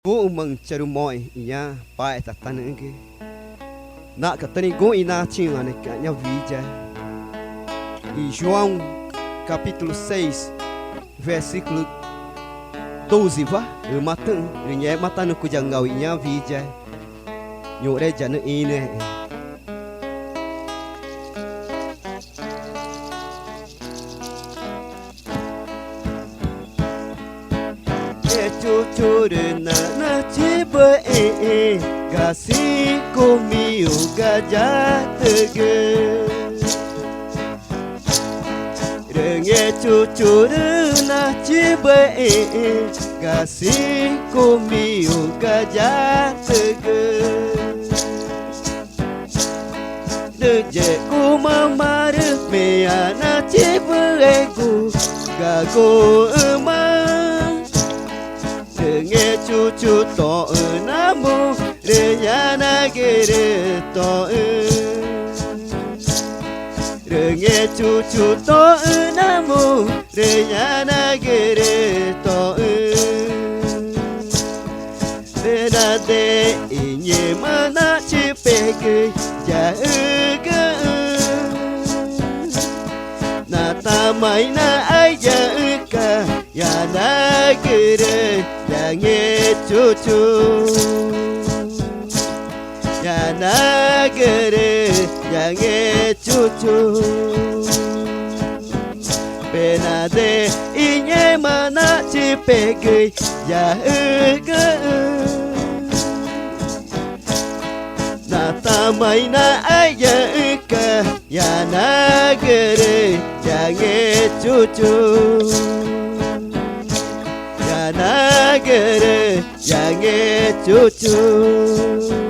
Gu mừng charu moi ya pai ta tanenge na ka tani go ina tinha ne ka nya vida em João capítulo 6 versículo 12 va matan nya matanu ku jangau nya vida nyore jana ine Chorena na tiba Kasih comigo gajah tege Renge chorena tiba Kasih comigo gajah tege Deje ku mamar mea na tiba ego Gago emang nghe chú to nam mô re ya na ge re to re nghe chú to nam mô re ya na ge re to re na de nye ma na chi pe ge ya ge na ta mai na ai ya ka ya na ge re ya nghe chú ya na ge re ya nghe chú pe na de i nye ma na chi pe ge ya ge na ta mai na ai ya ka ya na ge re ya nghe chú ya na ge re ya nghe chú